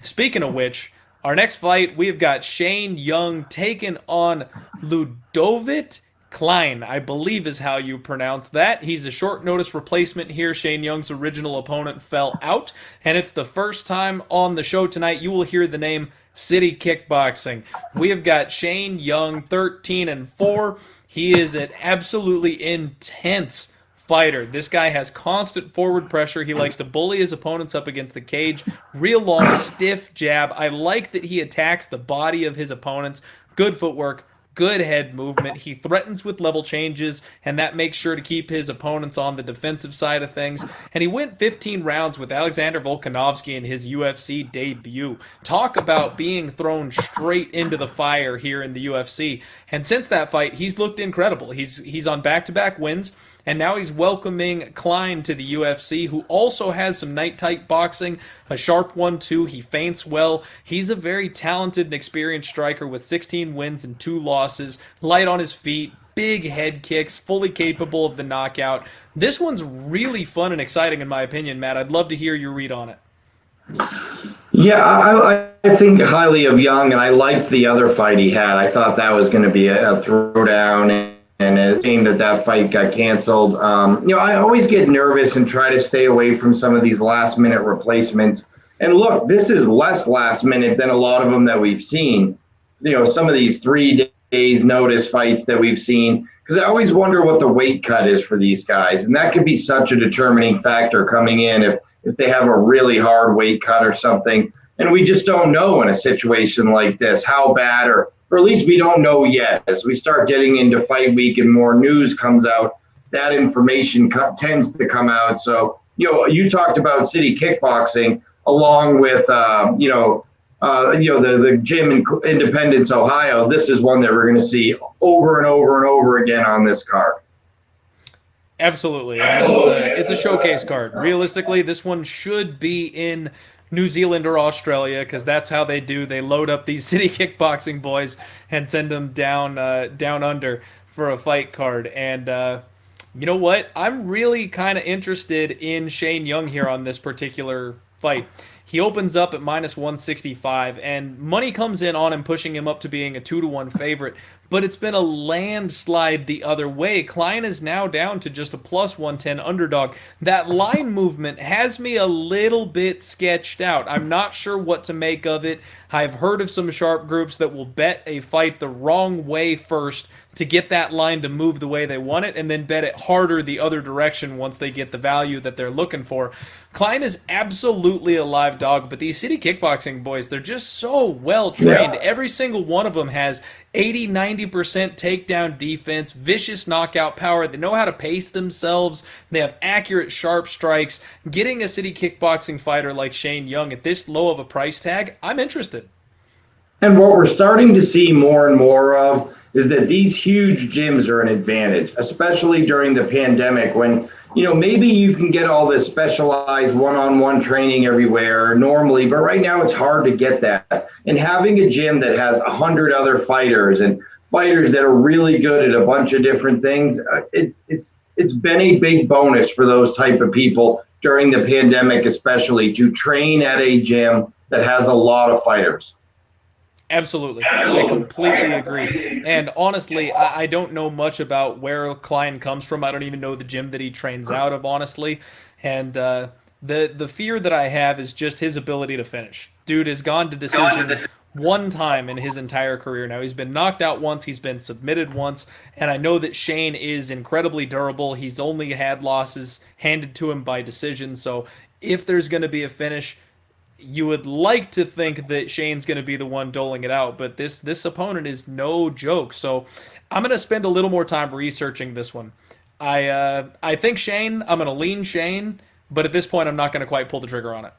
Speaking of which, our next fight, we've got Shane Young taking on Ludovit Klein, I believe is how you pronounce that. He's a short notice replacement here. Shane Young's original opponent fell out, and it's the first time on the show tonight you will hear the name City Kickboxing. We have got Shane Young 13-4. He is an absolutely intense fighter. This guy has constant forward pressure. He likes to bully his opponents up against the cage. Real long, stiff jab. I like that he attacks the body of his opponents. Good footwork, good head movement. He threatens with level changes, and that makes sure to keep his opponents on the defensive side of things. And he went 15 rounds with Alexander Volkanovski in his UFC debut. Talk about being thrown straight into the fire here in the UFC. And since that fight, he's looked incredible. He's on back-to-back wins, and now he's welcoming Klein to the UFC, who also has some night-tight boxing, a sharp one too. He feints well. He's a very talented and experienced striker with 16 wins and 2 losses, light on his feet, big head kicks, fully capable of the knockout. This one's really fun and exciting in my opinion, Matt. I'd love to hear your read on it. Yeah, I think highly of Young, and I liked the other fight he had. I thought that was going to be a throwdown, and it seemed that fight got canceled. I always get nervous and try to stay away from some of these last-minute replacements. And look, this is less last-minute than a lot of them that we've seen. Some of these 3 days notice fights that we've seen, because I always wonder what the weight cut is for these guys, and that could be such a determining factor coming in if they have a really hard weight cut or something. And we just don't know in a situation like this how bad, or at least we don't know yet. As we start getting into fight week and more news comes out, that information tends to come out. So, you talked about City Kickboxing along with, the gym in Independence, Ohio. This is one that we're going to see over and over and over again on this card. Absolutely. And it's a showcase card. Realistically, this one should be in New Zealand or Australia, because that's how they do. They load up these City Kickboxing boys and send them down under for a fight card. And you know what? I'm really kind of interested in Shane Young here on this particular fight. He opens up at -165, and money comes in on him, pushing him up to being a 2-1 favorite. But it's been a landslide the other way. Klein is now down to just a +110 underdog. That line movement has me a little bit sketched out. I'm not sure what to make of it. I've heard of some sharp groups that will bet a fight the wrong way first to get that line to move the way they want it, and then bet it harder the other direction once they get the value that they're looking for. Klein is absolutely a live dog, but these City Kickboxing boys, they're just so well trained. Yeah. Every single one of them has 80-90% takedown defense, vicious knockout power. They know how to pace themselves. They have accurate, sharp strikes. Getting a City Kickboxing fighter like Shane Young at this low of a price tag, I'm interested. And what we're starting to see more and more of is that these huge gyms are an advantage, especially during the pandemic when, maybe you can get all this specialized one-on-one training everywhere normally, but right now it's hard to get that. And having a gym that has 100 other fighters and fighters that are really good at a bunch of different things, it's been a big bonus for those type of people during the pandemic, especially to train at a gym that has a lot of fighters. Absolutely. I completely agree. And honestly, I don't know much about where Klein comes from. I don't even know the gym that he trains out of, honestly. And the fear that I have is just his ability to finish. Dude has gone to decision one time in his entire career now. He's been knocked out once, he's been submitted once, and I know that Shane is incredibly durable. He's only had losses handed to him by decision, so if there's going to be a finish, you would like to think that Shane's going to be the one doling it out, but this opponent is no joke. So I'm going to spend a little more time researching this one. I think Shane. I'm going to lean Shane, but at this point, I'm not going to quite pull the trigger on it.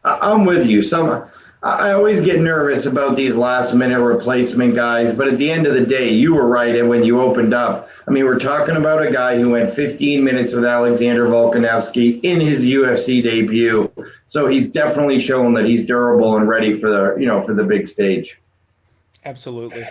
I'm with you. I always get nervous about these last-minute replacement guys, but at the end of the day, you were right. And when you opened up, we're talking about a guy who went 15 minutes with Alexander Volkanovski in his UFC debut. So he's definitely shown that he's durable and ready for the big stage. Absolutely.